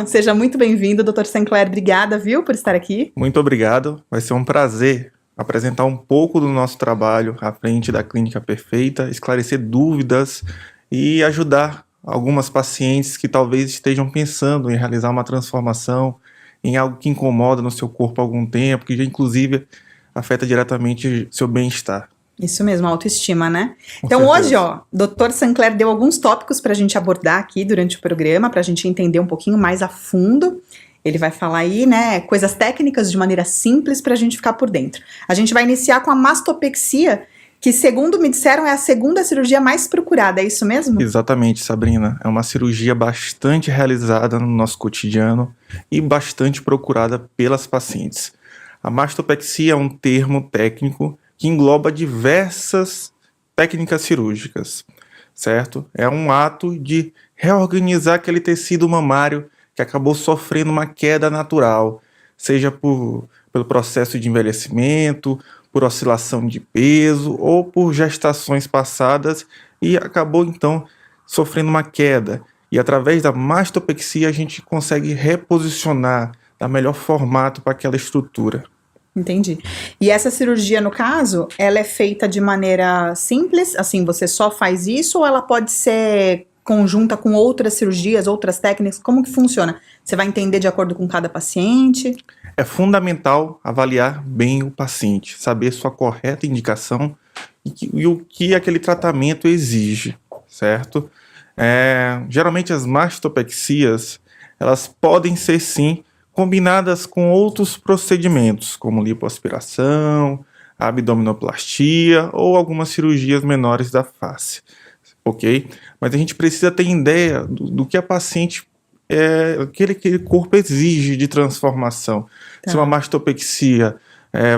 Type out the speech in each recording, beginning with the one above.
Seja muito bem-vindo, Dr. Sinclair. Obrigada, viu, por estar aqui. Muito obrigado. Vai ser um prazer apresentar um pouco do nosso trabalho à frente da Clínica Perfeita, esclarecer dúvidas e ajudar algumas pacientes que talvez estejam pensando em realizar uma transformação em algo que incomoda no seu corpo há algum tempo, que já inclusive afeta diretamente seu bem-estar. Isso mesmo, autoestima, né? Com Então certeza. hoje, ó, Dr. Sinclair deu alguns tópicos para a gente abordar aqui durante o programa, para a gente entender um pouquinho mais a fundo. Ele vai falar aí, né, coisas técnicas de maneira simples para a gente ficar por dentro. A gente vai iniciar com a mastopexia, que segundo me disseram é a segunda cirurgia mais procurada, é isso mesmo? Exatamente, Sabrina. É uma cirurgia bastante realizada no nosso cotidiano e bastante procurada pelas pacientes. A mastopexia é um termo técnico que engloba diversas técnicas cirúrgicas, certo? É um ato de reorganizar aquele tecido mamário que acabou sofrendo uma queda natural, seja pelo processo de envelhecimento, por oscilação de peso ou por gestações passadas e acabou então sofrendo uma queda. E através da mastopexia a gente consegue reposicionar, dar melhor formato para aquela estrutura. Entendi. E essa cirurgia, no caso, ela é feita de maneira simples? Assim, você só faz isso ou ela pode ser conjunta com outras cirurgias, outras técnicas? Como que funciona? Você vai entender de acordo com cada paciente? É fundamental avaliar bem o paciente, saber sua correta indicação e o que aquele tratamento exige, certo? Geralmente as mastopexias, elas podem ser sim combinadas com outros procedimentos, como lipoaspiração, abdominoplastia ou algumas cirurgias menores da face, ok? Mas a gente precisa ter ideia do que a paciente, aquele corpo exige de transformação. Tá. Se uma mastopexia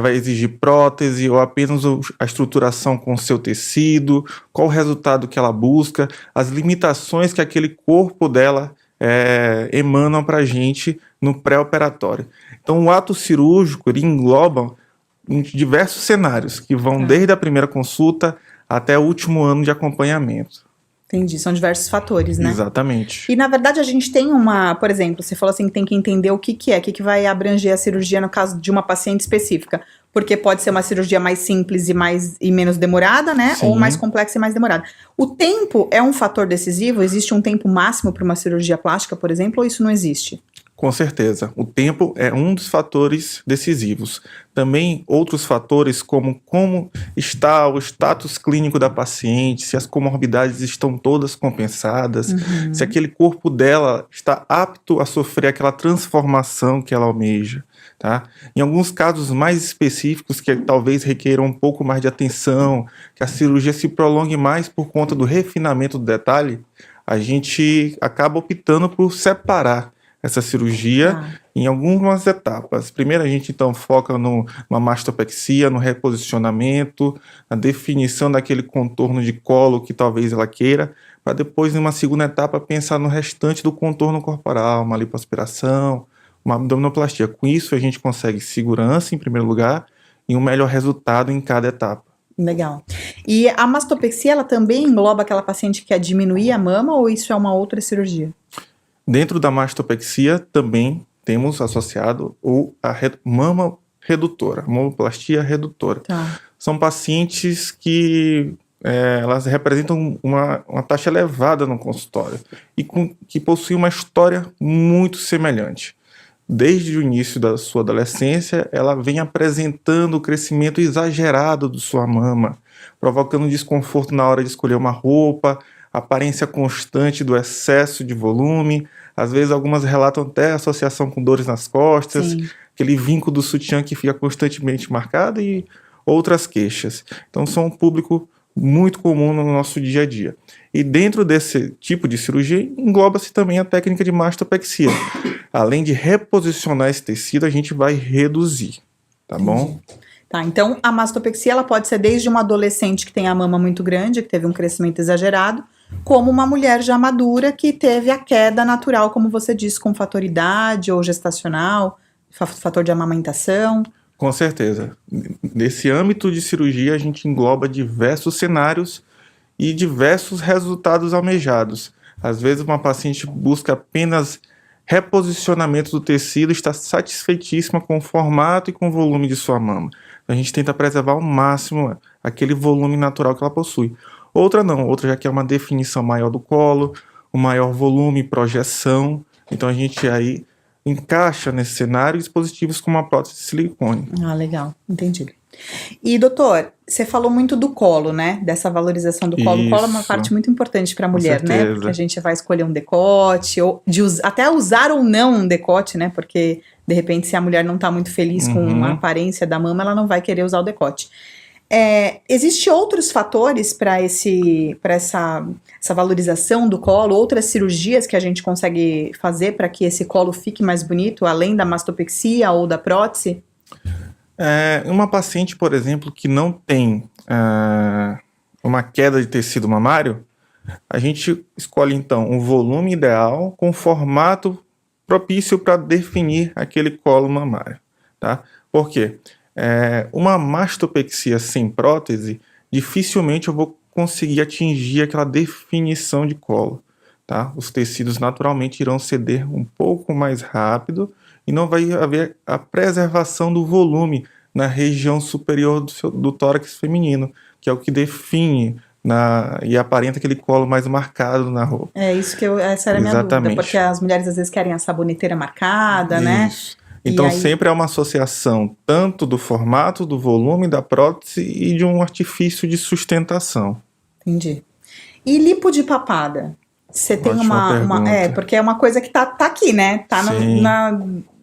vai exigir prótese ou apenas a estruturação com o seu tecido, qual o resultado que ela busca, as limitações que aquele corpo dela emanam para a gente no pré-operatório. Então, o ato cirúrgico ele engloba diversos cenários que vão desde a primeira consulta até o último ano de acompanhamento. Entendi, são diversos fatores, né? Exatamente. E na verdade a gente tem por exemplo, você falou assim que tem que entender o que vai abranger a cirurgia no caso de uma paciente específica, porque pode ser uma cirurgia mais simples e menos demorada, né? Sim. Ou mais complexa e mais demorada. O tempo é um fator decisivo? Existe um tempo máximo para uma cirurgia plástica, por exemplo, ou isso não existe? Com certeza, o tempo é um dos fatores decisivos. Também outros fatores como está o status clínico da paciente, se as comorbidades estão todas compensadas, se aquele corpo dela está apto a sofrer aquela transformação que ela almeja. Tá? Em alguns casos mais específicos que talvez requeiram um pouco mais de atenção, que a cirurgia se prolongue mais por conta do refinamento do detalhe, a gente acaba optando por separar essa cirurgia em algumas etapas. Primeiro a gente então foca numa mastopexia, no reposicionamento, na definição daquele contorno de colo que talvez ela queira, para depois, numa segunda etapa, pensar no restante do contorno corporal, uma lipoaspiração, uma abdominoplastia. Com isso a gente consegue segurança em primeiro lugar e um melhor resultado em cada etapa. Legal. E a mastopexia, ela também engloba aquela paciente que quer diminuir a mama ou isso é uma outra cirurgia? Dentro da mastopexia também temos associado a mama redutora, mamoplastia redutora. Tá. São pacientes que elas representam uma taxa elevada no consultório e que possuem uma história muito semelhante. Desde o início da sua adolescência, ela vem apresentando o crescimento exagerado de sua mama, provocando desconforto na hora de escolher uma roupa, aparência constante do excesso de volume, às vezes algumas relatam até associação com dores nas costas, Sim. aquele vinco do sutiã que fica constantemente marcado e outras queixas. Então são um público muito comum no nosso dia a dia. E dentro desse tipo de cirurgia engloba-se também a técnica de mastopexia. Além de reposicionar esse tecido, a gente vai reduzir, tá bom? Tá, então a mastopexia ela pode ser desde uma adolescente que tem a mama muito grande, que teve um crescimento exagerado, como uma mulher já madura que teve a queda natural, como você disse, com fator idade ou gestacional, fator de amamentação. Com certeza. Nesse âmbito de cirurgia, a gente engloba diversos cenários e diversos resultados almejados. Às vezes uma paciente busca apenas reposicionamento do tecido, está satisfeitíssima com o formato e com o volume de sua mama. A gente tenta preservar ao máximo aquele volume natural que ela possui. Outra não, outra já quer uma definição maior do colo, um maior volume e projeção. Então a gente aí encaixa nesse cenário dispositivos como a prótese de silicone. Ah, legal, entendi. E doutor, você falou muito do colo, né? Dessa valorização do colo. O colo é uma parte muito importante para a mulher, né? Porque a gente vai escolher um decote, ou até usar ou não um decote, né? Porque, de repente, se a mulher não está muito feliz com a aparência da mama, ela não vai querer usar o decote. Existem outros fatores para essa valorização do colo, outras cirurgias que a gente consegue fazer para que esse colo fique mais bonito, além da mastopexia ou da prótese? Uma paciente, por exemplo, que não tem uma queda de tecido mamário, a gente escolhe então um volume ideal com formato propício para definir aquele colo mamário, tá? Por quê? Uma mastopexia sem prótese, dificilmente eu vou conseguir atingir aquela definição de colo, tá? Os tecidos naturalmente irão ceder um pouco mais rápido e não vai haver a preservação do volume na região superior do tórax feminino, que é o que define e aparenta aquele colo mais marcado na roupa. Essa era a minha dúvida, porque as mulheres às vezes querem a saboneteira marcada, Isso. Né? Então sempre é uma associação tanto do formato, do volume da prótese e de um artifício de sustentação. Entendi. E lipo de papada? Você tem porque é uma coisa que tá aqui, né? Tá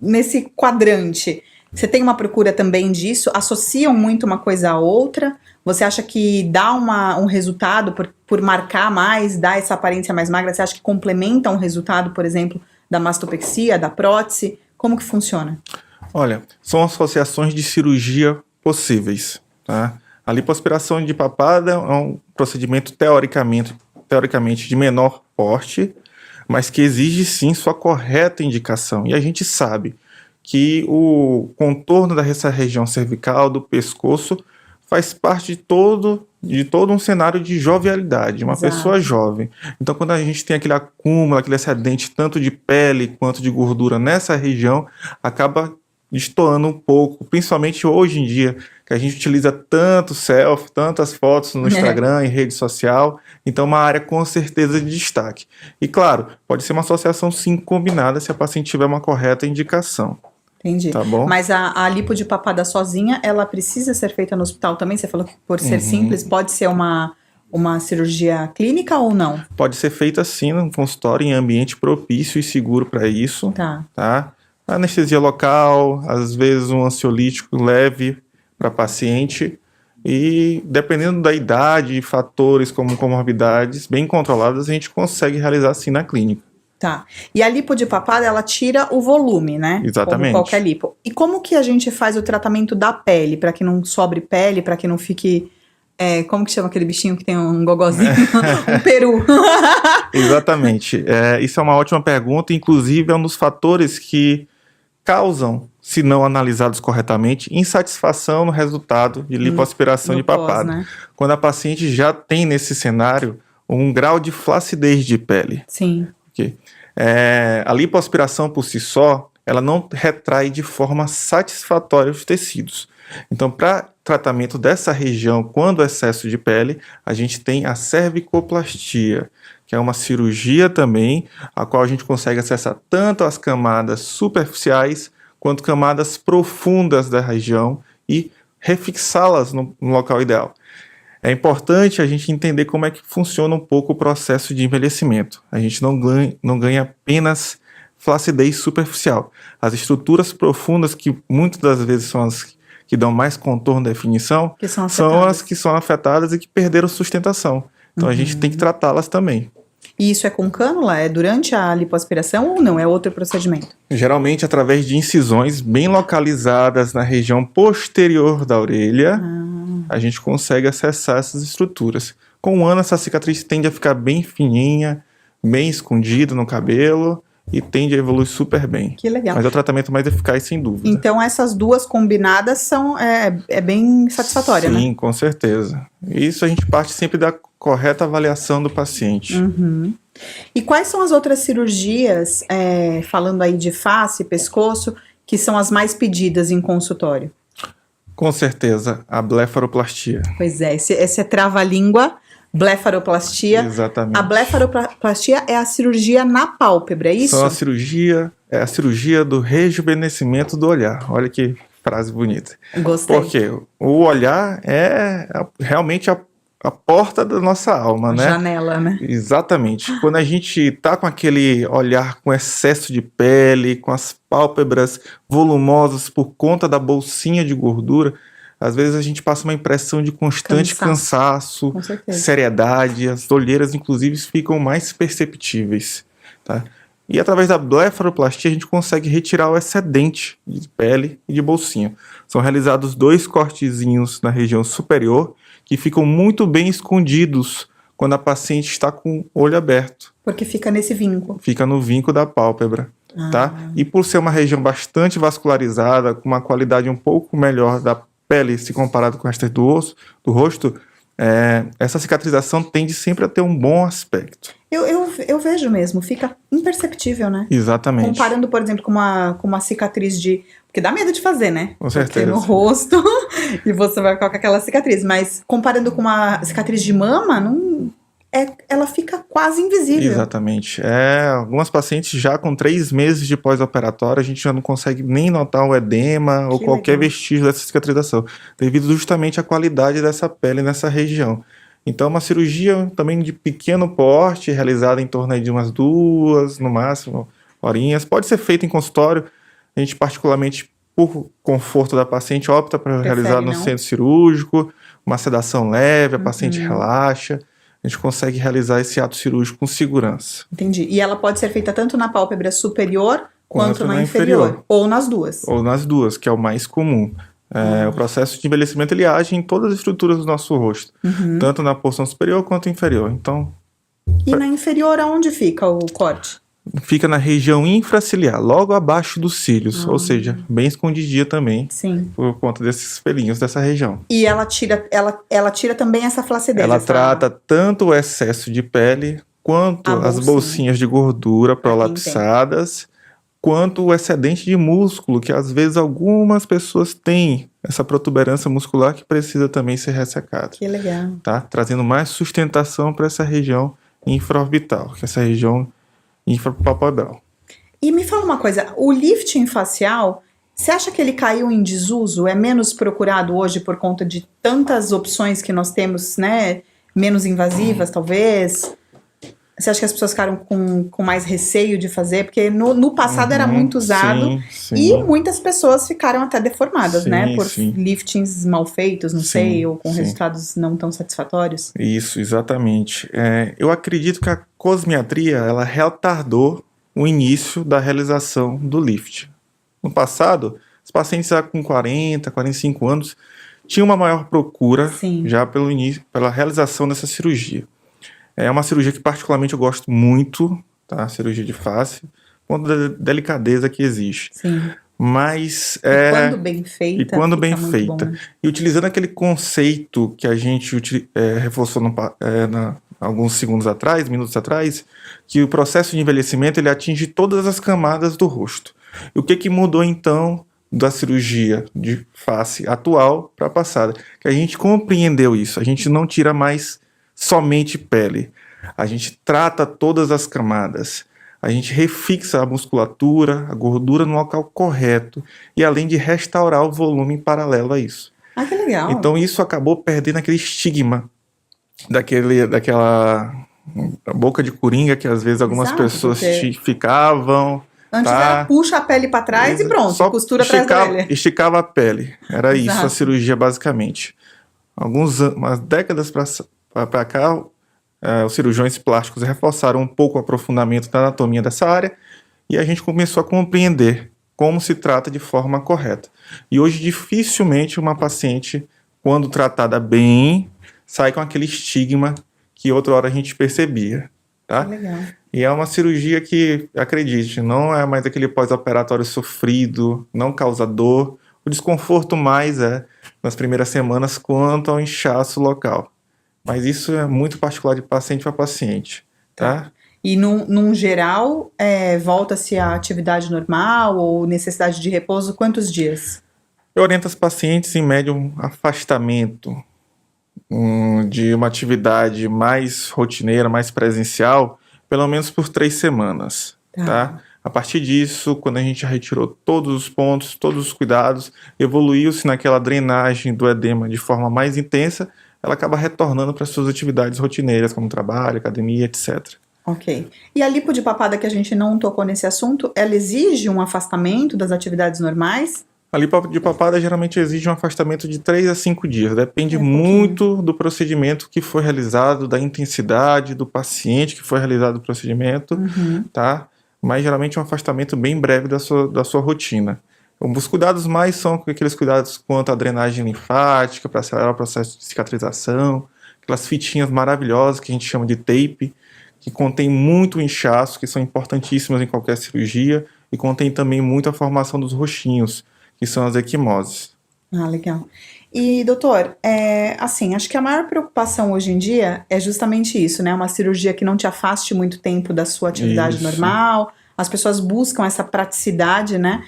nesse quadrante. Você tem uma procura também disso? Associam muito uma coisa à outra? Você acha que dá um resultado por marcar mais, dar essa aparência mais magra? Você acha que complementa um resultado, por exemplo, da mastopexia, da prótese? Como que funciona? Olha, são associações de cirurgia possíveis, tá? A lipoaspiração de papada é um procedimento teoricamente de menor porte, mas que exige sim sua correta indicação. E a gente sabe que o contorno dessa região cervical, do pescoço, faz parte de todo um cenário de jovialidade, uma pessoa jovem. Então, quando a gente tem aquele acúmulo, aquele excedente tanto de pele quanto de gordura nessa região, acaba destoando um pouco, principalmente hoje em dia, que a gente utiliza tanto selfie, tantas fotos no Instagram, em rede social, então uma área com certeza de destaque. E claro, pode ser uma associação sim combinada se a paciente tiver uma correta indicação. Entendi. Tá bom? Mas a lipo de papada sozinha, ela precisa ser feita no hospital também? Você falou que por ser simples, pode ser uma cirurgia clínica ou não? Pode ser feita sim no consultório, em ambiente propício e seguro para isso. Tá? Anestesia local, às vezes um ansiolítico leve para paciente. E dependendo da idade e fatores como comorbidades bem controladas, a gente consegue realizar sim na clínica. Tá. E a lipo de papada, ela tira o volume, né? Exatamente. Como qualquer lipo. E como que a gente faz o tratamento da pele, para que não sobre pele, para que não fique... como que chama aquele bichinho que tem um gogozinho? Um peru. Exatamente. Isso é uma ótima pergunta. Inclusive, é um dos fatores que causam, se não analisados corretamente, insatisfação no resultado de lipoaspiração de papada. Né? Quando a paciente já tem nesse cenário um grau de flacidez de pele. Sim. A lipoaspiração por si só, ela não retrai de forma satisfatória os tecidos. Então, para tratamento dessa região, quando excesso de pele, a gente tem a cervicoplastia, que é uma cirurgia também, a qual a gente consegue acessar tanto as camadas superficiais, quanto camadas profundas da região e refixá-las no local ideal. É importante a gente entender como é que funciona um pouco o processo de envelhecimento. A gente não ganha apenas flacidez superficial. As estruturas profundas, que muitas das vezes são as que dão mais contorno e definição, são as que são afetadas e que perderam sustentação. Então a gente tem que tratá-las também. E isso é com cânula? É durante a lipoaspiração ou não? É outro procedimento? Geralmente através de incisões bem localizadas na região posterior da orelha, a gente consegue acessar essas estruturas. Com o ano, essa cicatriz tende a ficar bem fininha, bem escondida no cabelo e tende a evoluir super bem. Que legal. Mas é o tratamento mais eficaz, sem dúvida. Então essas duas combinadas são bem satisfatórias, né? Sim, com certeza. Isso a gente parte sempre da correta avaliação do paciente. E quais são as outras cirurgias, falando aí de face, pescoço, que são as mais pedidas em consultório? Com certeza, a blefaroplastia. Pois é, esse é trava-língua, blefaroplastia. Exatamente. A blefaroplastia é a cirurgia na pálpebra, é isso? É a cirurgia do rejuvenescimento do olhar. Olha que frase bonita. Gostei. Porque o olhar é realmente a porta da nossa alma, né? Janela, né? Exatamente. Quando a gente tá com aquele olhar com excesso de pele, com as pálpebras volumosas por conta da bolsinha de gordura, às vezes a gente passa uma impressão de constante cansaço, com certeza. seriedade, as olheiras inclusive ficam mais perceptíveis, tá? E através da blefaroplastia a gente consegue retirar o excedente de pele e de bolsinha. São realizados 2 cortezinhos na região superior que ficam muito bem escondidos quando a paciente está com o olho aberto. Porque fica nesse vinco. Fica no vinco da pálpebra, tá? E por ser uma região bastante vascularizada, com uma qualidade um pouco melhor da pele se comparado com o resto do rosto, essa cicatrização tende sempre a ter um bom aspecto. Eu vejo mesmo, fica imperceptível, né? Exatamente. Comparando, por exemplo, com uma cicatriz de... Porque dá medo de fazer, né? Com certeza. Porque no rosto e você vai ficar com aquela cicatriz. Mas comparando com uma cicatriz de mama, ela fica quase invisível. Exatamente. Algumas pacientes já com 3 meses de pós-operatório, a gente já não consegue nem notar o edema ou qualquer vestígio dessa cicatrização, devido justamente à qualidade dessa pele nessa região. Então, uma cirurgia também de pequeno porte, realizada em torno de umas 2, no máximo, horinhas. Pode ser feita em consultório. A gente, particularmente, por conforto da paciente, opta para realizar no centro cirúrgico, uma sedação leve, a paciente relaxa. A gente consegue realizar esse ato cirúrgico com segurança. Entendi. E ela pode ser feita tanto na pálpebra superior quanto na inferior. Ou nas duas. Ou nas duas, que é o mais comum. O processo de envelhecimento ele age em todas as estruturas do nosso rosto, tanto na porção superior quanto inferior. Então, e na inferior, aonde fica o corte? Fica na região infraciliar, logo abaixo dos cílios, ou seja, bem escondidinha também. Sim. Por conta desses pelinhos dessa região. E ela tira também essa flacidez. Ela trata tanto o excesso de pele, quanto as bolsinhas de gordura prolapsadas, quanto o excedente de músculo, que às vezes algumas pessoas têm essa protuberância muscular que precisa também ser ressecada. Que legal. Tá? Trazendo mais sustentação para essa região infraorbital, que é essa região infrapalpebral. E me fala uma coisa, o lifting facial, você acha que ele caiu em desuso? É menos procurado hoje por conta de tantas opções que nós temos, né? Menos invasivas, talvez? Você acha que as pessoas ficaram com mais receio de fazer? Porque no passado era muito usado e muitas pessoas ficaram até deformadas, né? Por liftings mal feitos, não sei, ou com resultados não tão satisfatórios. Isso, exatamente. Eu acredito que a cosmiatria, ela retardou o início da realização do lift. No passado, os pacientes com 40, 45 anos tinham uma maior procura já pela realização dessa cirurgia. É uma cirurgia que particularmente eu gosto muito, tá? Cirurgia de face, por conta da delicadeza que existe. Sim. Mas quando bem feita. E quando bem feita. Bom. E utilizando aquele conceito que a gente reforçou alguns minutos atrás, que o processo de envelhecimento ele atinge todas as camadas do rosto. E o que mudou então da cirurgia de face atual para a passada? Que a gente compreendeu isso. A gente não tira mais somente pele. A gente trata todas as camadas. A gente refixa a musculatura, a gordura no local correto. E além de restaurar o volume em paralelo a isso. Ah, que legal. Então isso acabou perdendo aquele estigma daquela boca de coringa que às vezes algumas pessoas ficavam. Antes era puxa a pele para trás e pronto, só costura atrás da orelha. Esticava a pele. Era isso a cirurgia basicamente. Umas décadas para cá, os cirurgiões plásticos reforçaram um pouco o aprofundamento da anatomia dessa área e a gente começou a compreender como se trata de forma correta. E hoje, dificilmente, uma paciente, quando tratada bem, sai com aquele estigma que outra hora a gente percebia. Tá? Legal. E é uma cirurgia que, acredite, não é mais aquele pós-operatório sofrido, não causa dor. O desconforto mais nas primeiras semanas quanto ao inchaço local. Mas isso é muito particular de paciente para paciente, tá? E num geral, volta-se à atividade normal ou necessidade de repouso, quantos dias? Eu oriento as pacientes em médio um afastamento de uma atividade mais rotineira, mais presencial, pelo menos por 3 semanas, tá? A partir disso, quando a gente já retirou todos os pontos, todos os cuidados, evoluiu-se naquela drenagem do edema de forma mais intensa, ela acaba retornando para suas atividades rotineiras, como trabalho, academia, etc. Ok. E a lipo de papada, que a gente não tocou nesse assunto, ela exige um afastamento das atividades normais? A lipo de papada geralmente exige um afastamento de 3 a 5 dias. Depende pouquinho. muito do procedimento que foi realizado, da intensidade do paciente que foi realizado o procedimento, tá? Mas geralmente é um afastamento bem breve da sua rotina. Os cuidados mais são aqueles cuidados quanto à drenagem linfática, para acelerar o processo de cicatrização, aquelas fitinhas maravilhosas que a gente chama de tape, que contém muito inchaço, que são importantíssimas em qualquer cirurgia, e contém também muito a formação dos roxinhos, que são as equimoses. Ah, legal. E, doutor, assim, acho que a maior preocupação hoje em dia é justamente isso, né? Uma cirurgia que não te afaste muito tempo da sua atividade normal, as pessoas buscam essa praticidade, né?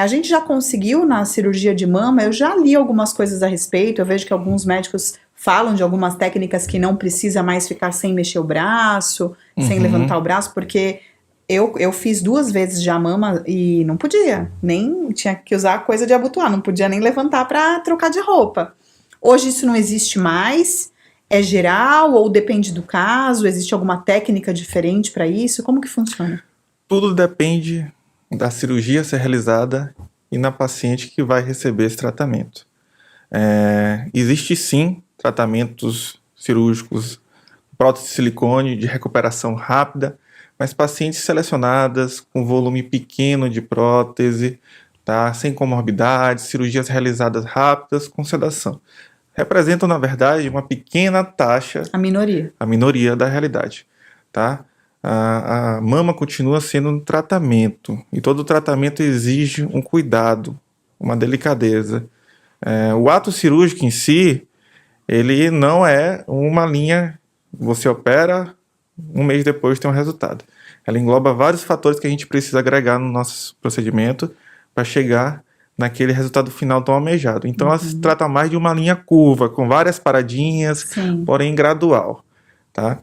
A gente já conseguiu na cirurgia de mama, eu já li algumas coisas a respeito, eu vejo que alguns médicos falam de algumas técnicas que não precisa mais ficar sem mexer o braço, sem levantar o braço, porque eu fiz 2 vezes já mama e não podia, nem tinha que usar coisa de abotoar, não podia nem levantar para trocar de roupa. Hoje isso não existe mais, é geral ou depende do caso, existe alguma técnica diferente para isso? Como que funciona? Tudo depende da cirurgia ser realizada e na paciente que vai receber esse tratamento. Existe sim tratamentos cirúrgicos, prótese de silicone de recuperação rápida, mas pacientes selecionadas com volume pequeno de prótese, tá? Sem comorbidades, cirurgias realizadas rápidas com sedação. Representam, na verdade, uma pequena taxa... A minoria. A minoria da realidade, tá? A mama continua sendo um tratamento, e todo tratamento exige um cuidado, uma delicadeza. O ato cirúrgico em si, ele não é uma linha, você opera, 1 mês depois tem um resultado. Ela engloba vários fatores que a gente precisa agregar no nosso procedimento para chegar naquele resultado final tão almejado. Então ela se trata mais de uma linha curva, com várias paradinhas, porém gradual, tá?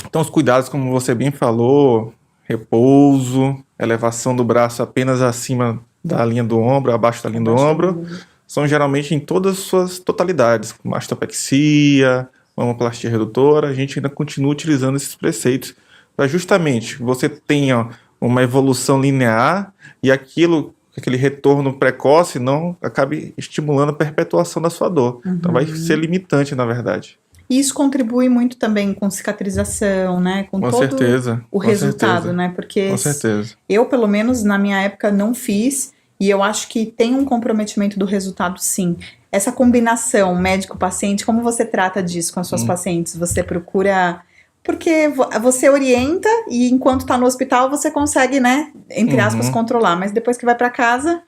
Então os cuidados, como você bem falou, repouso, elevação do braço apenas acima da linha do ombro, abaixo da linha do ombro, são geralmente em todas as suas totalidades, como mastopexia, mamoplastia redutora. A gente ainda continua utilizando esses preceitos para justamente você tenha uma evolução linear e aquele retorno precoce não acabe estimulando a perpetuação da sua dor. Então vai ser limitante, na verdade. E isso contribui muito também com cicatrização, né? Com todo certeza, o resultado, né? Porque com certeza. Eu, pelo menos, na minha época, não fiz, e eu acho que tem um comprometimento do resultado, sim. Essa combinação médico-paciente, como você trata disso com as suas pacientes? Você procura... Porque você orienta e enquanto tá no hospital você consegue, né, entre aspas, controlar. Mas depois que vai para casa...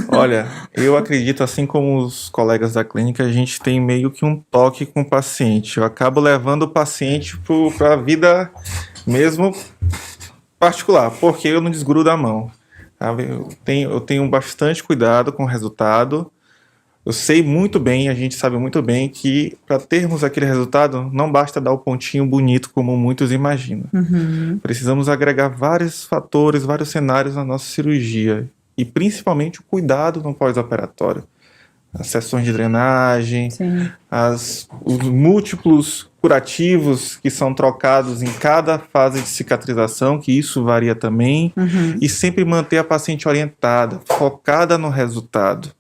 Olha, eu acredito, assim como os colegas da clínica, a gente tem meio que um toque com o paciente. Eu acabo levando o paciente para a vida mesmo particular, porque eu não desgrudo a mão. Sabe? Eu tenho bastante cuidado com o resultado. Eu sei muito bem, a gente sabe muito bem que para termos aquele resultado não basta dar o pontinho bonito como muitos imaginam. Precisamos agregar vários fatores, vários cenários na nossa cirurgia. E principalmente o cuidado no pós-operatório. As sessões de drenagem, os múltiplos curativos que são trocados em cada fase de cicatrização, que isso varia também. E sempre manter a paciente orientada, focada no resultado.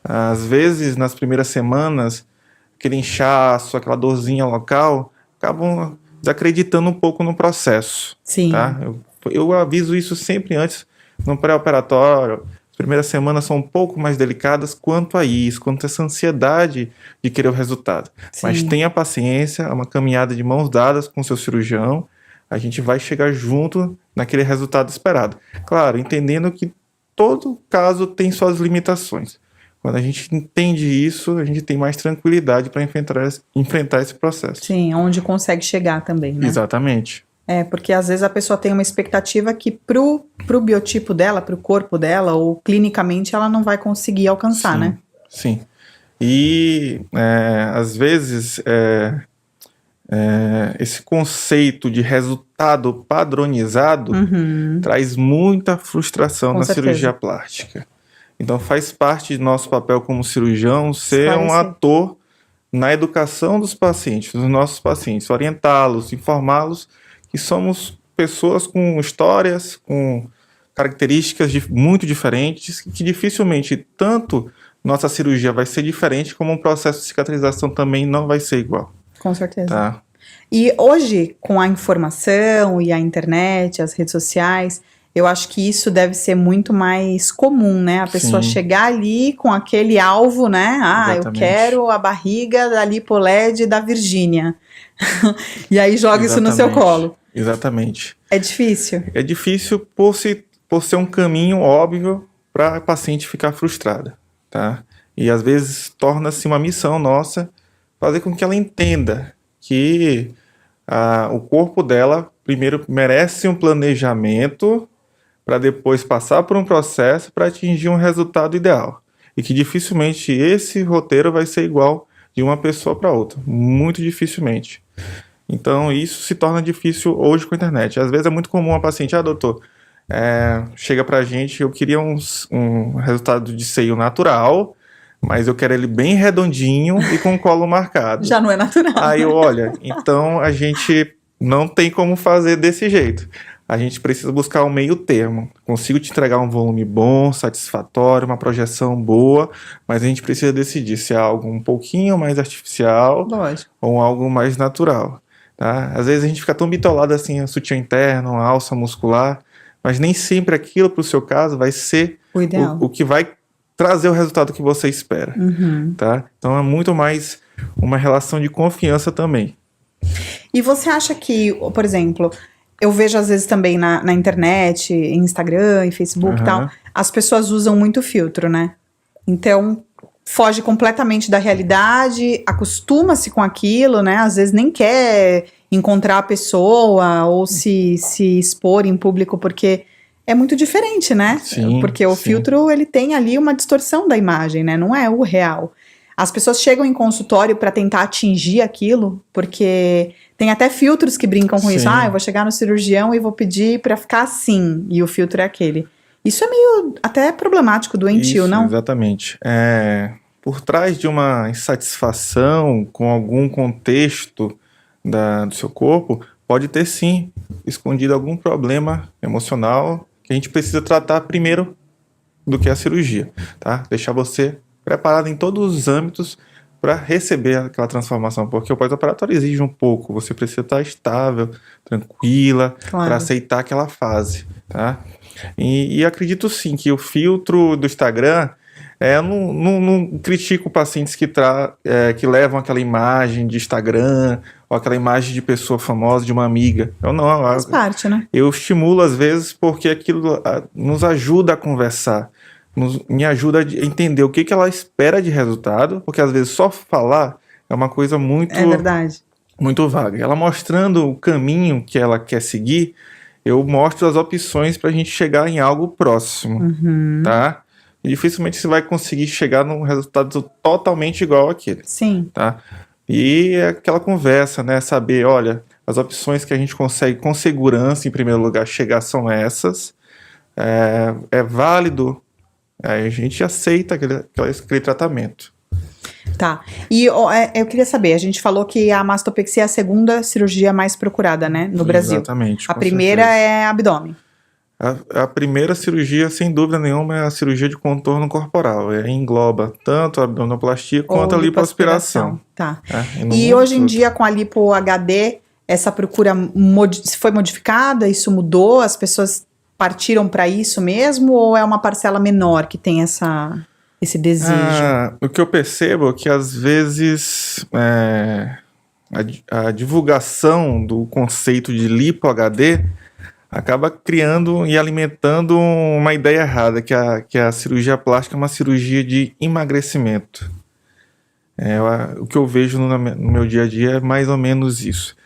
Às vezes, nas primeiras semanas, aquele inchaço, aquela dorzinha local, acabam desacreditando um pouco no processo. Tá? Eu aviso isso sempre antes. No pré-operatório, as primeiras semanas são um pouco mais delicadas quanto a isso, quanto a essa ansiedade de querer o resultado. Mas tenha paciência, é uma caminhada de mãos dadas com o seu cirurgião, a gente vai chegar junto naquele resultado esperado. Claro, entendendo que todo caso tem suas limitações. Quando a gente entende isso, a gente tem mais tranquilidade para enfrentar esse processo. Sim, onde consegue chegar também, né? Exatamente. Porque às vezes a pessoa tem uma expectativa que pro biotipo dela, pro corpo dela, ou clinicamente, ela não vai conseguir alcançar, Sim, né? sim. E às vezes esse conceito de resultado padronizado traz muita frustração Com na certeza. cirurgia plástica. Então faz parte do nosso papel como cirurgião ser um Esclarecer. ator na educação dos pacientes, dos nossos pacientes, orientá-los, informá-los que somos pessoas com histórias, com características muito diferentes, que dificilmente tanto nossa cirurgia vai ser diferente, como o processo de cicatrização também não vai ser igual. Com certeza. Tá? E hoje, com a informação e a internet, as redes sociais, eu acho que isso deve ser muito mais comum, né? A pessoa Sim. chegar ali com aquele alvo, né? Ah, eu Exatamente. quero a barriga da LipoLed da Virgínia. E aí joga isso no seu Exatamente. colo. Exatamente. É difícil? É difícil por ser um caminho óbvio para a paciente ficar frustrada, tá? E às vezes torna-se uma missão nossa fazer com que ela entenda que o corpo dela primeiro merece um planejamento para depois passar por um processo para atingir um resultado ideal. E que dificilmente esse roteiro vai ser igual de uma pessoa para outra. Muito dificilmente. Então isso se torna difícil hoje com a internet. Às vezes é muito comum a paciente, doutor, chega pra gente, eu queria um resultado de seio natural, mas eu quero ele bem redondinho e com colo marcado. Já não é natural. Aí olha, então a gente não tem como fazer desse jeito. A gente precisa buscar um meio termo. Consigo te entregar um volume bom, satisfatório, uma projeção boa, mas a gente precisa decidir se é algo um pouquinho mais artificial Lógico. ou algo mais natural. Tá? Às vezes a gente fica tão bitolado assim, a sutiã interno, a alça muscular, mas nem sempre aquilo para o seu caso vai ser O ideal. o que vai trazer o resultado que você espera. Tá? Então é muito mais uma relação de confiança também. E você acha que, por exemplo, eu vejo às vezes também na internet, em Instagram, em Facebook e tal, as pessoas usam muito filtro, né? Então, foge completamente da realidade, acostuma-se com aquilo, né? Às vezes nem quer encontrar a pessoa ou se expor em público, porque é muito diferente, né? Sim, porque o sim. filtro, ele tem ali uma distorção da imagem, né? Não é o real. As pessoas chegam em consultório para tentar atingir aquilo, porque tem até filtros que brincam com isso. Sim. Eu vou chegar no cirurgião e vou pedir para ficar assim, e o filtro é aquele. Isso é meio até problemático, doentio, Isso, não? exatamente. Por trás de uma insatisfação com algum contexto do seu corpo, pode ter sim escondido algum problema emocional que a gente precisa tratar primeiro do que a cirurgia, tá? Deixar você preparado em todos os âmbitos para receber aquela transformação, porque o pós-operatório exige um pouco, você precisa estar estável, tranquila, Claro. para aceitar aquela fase, tá? E acredito sim que o filtro do Instagram, eu não critico pacientes que levam aquela imagem de Instagram ou aquela imagem de pessoa famosa, de uma amiga. Faz parte, né? Eu estimulo às vezes porque aquilo nos ajuda a conversar, me ajuda a entender o que ela espera de resultado, porque às vezes só falar é uma coisa muito, É verdade. muito vaga. Ela mostrando o caminho que ela quer seguir, eu mostro as opções para a gente chegar em algo próximo, tá? E dificilmente você vai conseguir chegar num resultado totalmente igual àquele. Sim. Tá? E é aquela conversa, né? Saber, olha, as opções que a gente consegue com segurança, em primeiro lugar, chegar são essas. É válido, aí a gente aceita aquele tratamento. Tá. E eu queria saber, a gente falou que a mastopexia é a segunda cirurgia mais procurada, né, no Brasil. Exatamente. A com primeira certeza. é abdômen. A primeira cirurgia, sem dúvida nenhuma, é a cirurgia de contorno corporal. Engloba tanto a abdominoplastia quanto a lipoaspiração. Tá. E hoje em dia, com a lipo HD, essa procura foi modificada? Isso mudou? As pessoas partiram para isso mesmo? Ou é uma parcela menor que tem esse desejo? O que eu percebo é que, às vezes, a divulgação do conceito de lipo HD acaba criando e alimentando uma ideia errada, que a cirurgia plástica é uma cirurgia de emagrecimento. O que eu vejo no meu dia a dia é mais ou menos isso.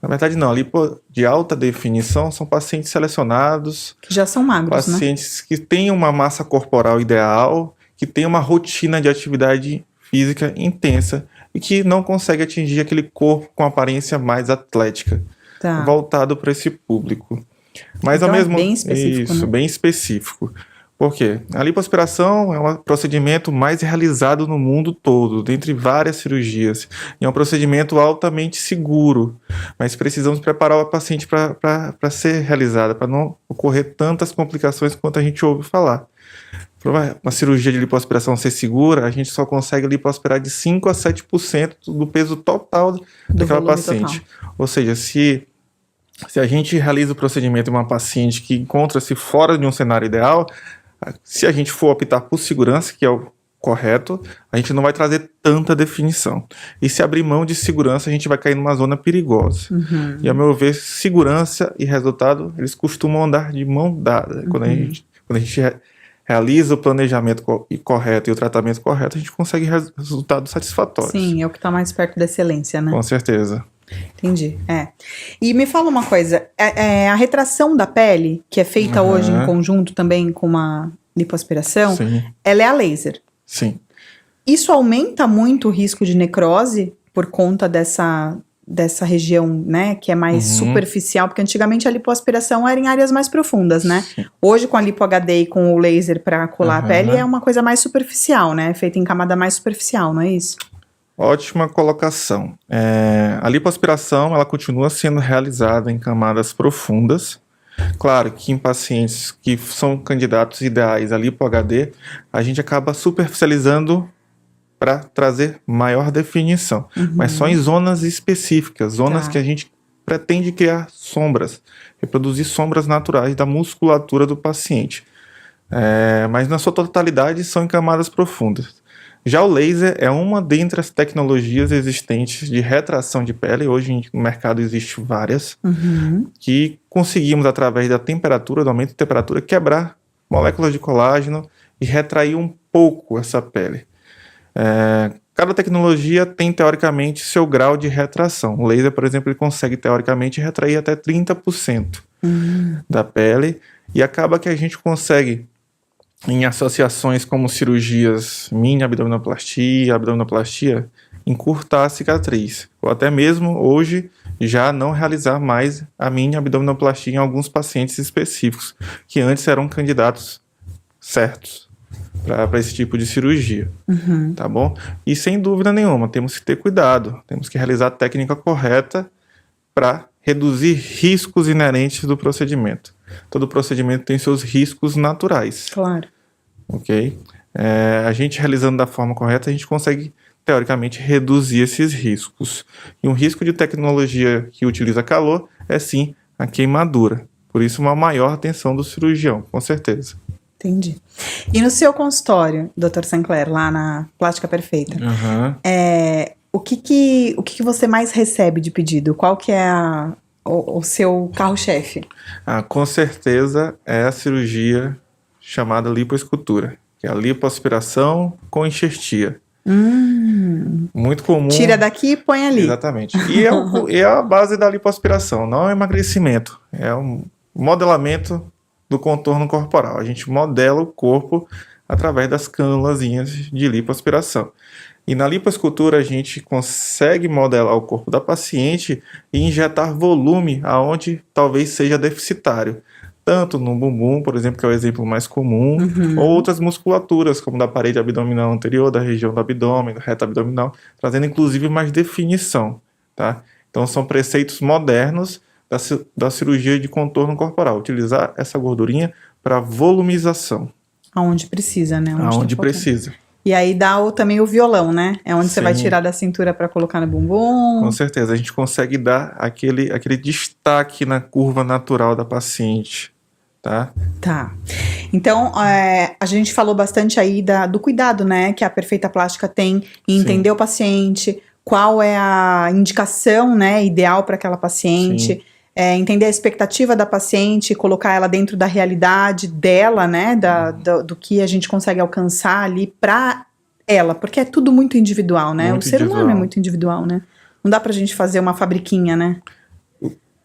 Na verdade, não. A lipo de alta definição são pacientes selecionados, Que já são magros, né? pacientes que têm uma massa corporal ideal, que têm uma rotina de atividade física intensa e que não conseguem atingir aquele corpo com aparência mais atlética, Tá. voltado para esse público. Mas Então ao mesmo é bem específico, isso, né? bem específico. Por quê? A lipoaspiração é um procedimento mais realizado no mundo todo, dentre várias cirurgias. E é um procedimento altamente seguro, mas precisamos preparar o paciente para ser realizada, para não ocorrer tantas complicações quanto a gente ouve falar. Para uma cirurgia de lipoaspiração ser segura, a gente só consegue lipoaspirar de 5 a 7% do peso total daquela volume paciente. total. Ou seja, se a gente realiza o procedimento em uma paciente que encontra-se fora de um cenário ideal, se a gente for optar por segurança, que é o correto, a gente não vai trazer tanta definição. E se abrir mão de segurança, a gente vai cair numa zona perigosa. Uhum. E, a meu ver, segurança e resultado, eles costumam andar de mão dada. Quando a gente realiza o planejamento correto e o tratamento correto, a gente consegue resultados satisfatórios. Sim, é o que está mais perto da excelência, né? Com certeza. Entendi, E me fala uma coisa, a retração da pele, que é feita hoje em conjunto também com uma lipoaspiração, Sim. ela é a laser. Sim. Isso aumenta muito o risco de necrose por conta dessa região, né, que é mais superficial, porque antigamente a lipoaspiração era em áreas mais profundas, né? Sim. Hoje com a lipo HD e com o laser para colar a pele é uma coisa mais superficial, né? Feita em camada mais superficial, não é isso? Ótima colocação. A lipoaspiração ela continua sendo realizada em camadas profundas. Claro que em pacientes que são candidatos ideais a lipo HD, a gente acaba superficializando para trazer maior definição, mas só em zonas específicas, zonas que a gente pretende criar sombras, reproduzir sombras naturais da musculatura do paciente. Mas na sua totalidade são em camadas profundas. Já o laser é uma dentre as tecnologias existentes de retração de pele. Hoje no mercado existem várias, que conseguimos, através da temperatura, do aumento de temperatura, quebrar moléculas de colágeno e retrair um pouco essa pele. Cada tecnologia tem, teoricamente, seu grau de retração. O laser, por exemplo, ele consegue, teoricamente, retrair até 30% da pele, e acaba que a gente consegue, em associações como cirurgias mini abdominoplastia, encurtar a cicatriz, ou até mesmo hoje já não realizar mais a mini abdominoplastia em alguns pacientes específicos, que antes eram candidatos certos para esse tipo de cirurgia, tá bom? E sem dúvida nenhuma, temos que ter cuidado, temos que realizar a técnica correta para reduzir riscos inerentes do procedimento. Todo procedimento tem seus riscos naturais. Claro. Ok? A gente realizando da forma correta, a gente consegue, teoricamente, reduzir esses riscos. E um risco de tecnologia que utiliza calor é, sim, a queimadura. Por isso, uma maior atenção do cirurgião, com certeza. Entendi. E no seu consultório, Dr. Sinclair, lá na Plástica Perfeita, o que você mais recebe de pedido? Qual que é o seu carro-chefe? Com certeza é a cirurgia chamada lipoescultura, que é a lipoaspiração com enxertia. Muito comum. Tira daqui e põe ali. Exatamente. E é a base da lipoaspiração, não é emagrecimento, é um modelamento do contorno corporal. A gente modela o corpo através das cânulazinhas de lipoaspiração. E na lipoescultura a gente consegue modelar o corpo da paciente e injetar volume aonde talvez seja deficitário. Tanto no bumbum, por exemplo, que é o exemplo mais comum, ou outras musculaturas, como da parede abdominal anterior, da região do abdômen, do reto abdominal, trazendo inclusive mais definição, tá? Então são preceitos modernos da cirurgia de contorno corporal, utilizar essa gordurinha para volumização. Aonde precisa, né? Aonde precisa. E aí dá também o violão, né? É onde você vai tirar da cintura para colocar no bumbum. Com certeza, a gente consegue dar aquele destaque na curva natural da paciente, tá? Tá. Então, a gente falou bastante aí do cuidado, né? Que a Perfeita Plástica tem em entender o paciente, qual é a indicação, né, ideal para aquela paciente. Entender a expectativa da paciente, colocar ela dentro da realidade dela, né, do que a gente consegue alcançar ali para ela, porque é tudo muito individual, né? O ser humano é muito individual, né? Não dá pra gente fazer uma fabriquinha, né?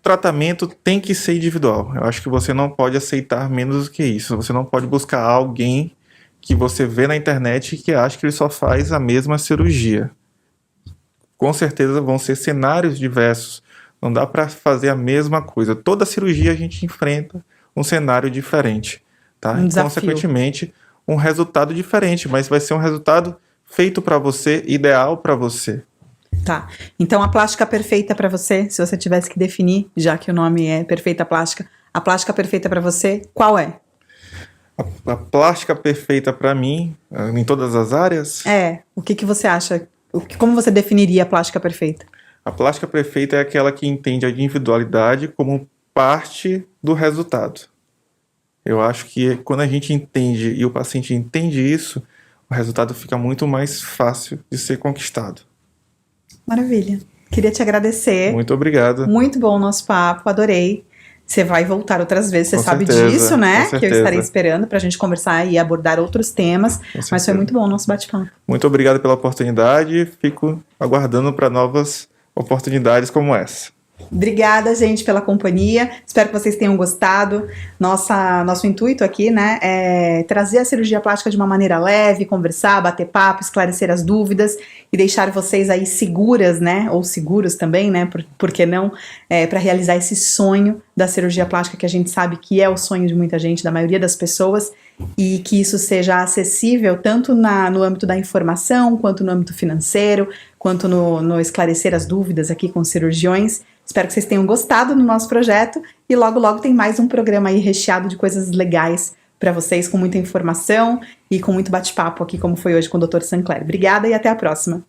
tratamento tem que ser individual. Eu acho que você não pode aceitar menos do que isso. Você não pode buscar alguém que você vê na internet e que acha que ele só faz a mesma cirurgia. Com certeza vão ser cenários diversos. Não dá para fazer a mesma coisa. Toda cirurgia a gente enfrenta um cenário diferente, tá? Um desafio. Consequentemente, um resultado diferente, mas vai ser um resultado feito para você, ideal para você. Tá. Então a plástica perfeita para você, se você tivesse que definir, já que o nome é Perfeita Plástica, a plástica perfeita para você, qual é? A plástica perfeita para mim, em todas as áreas? O que você acha? Como você definiria a plástica perfeita? A plástica perfeita é aquela que entende a individualidade como parte do resultado. Eu acho que quando a gente entende e o paciente entende isso, o resultado fica muito mais fácil de ser conquistado. Maravilha. Queria te agradecer. Muito obrigado. Muito bom o nosso papo, adorei. Você vai voltar outras vezes, você Com sabe certeza, disso, né? com Que eu certeza. estarei esperando pra gente conversar e abordar outros temas. Mas foi certeza. muito bom o nosso bate-papo. Muito obrigado pela oportunidade. Fico aguardando para novas oportunidades como essa. Obrigada, gente, pela companhia. Espero que vocês tenham gostado. Nosso intuito aqui, né, é trazer a cirurgia plástica de uma maneira leve, conversar, bater papo, esclarecer as dúvidas e deixar vocês aí seguras, né, ou seguros também, né, por que não, para realizar esse sonho da cirurgia plástica que a gente sabe que é o sonho de muita gente, da maioria das pessoas, e que isso seja acessível tanto no âmbito da informação, quanto no âmbito financeiro, quanto no esclarecer as dúvidas aqui com os cirurgiões. Espero que vocês tenham gostado do nosso projeto e logo logo tem mais um programa aí recheado de coisas legais para vocês, com muita informação e com muito bate-papo aqui, como foi hoje com o Dr. Sancler. Obrigada e até a próxima.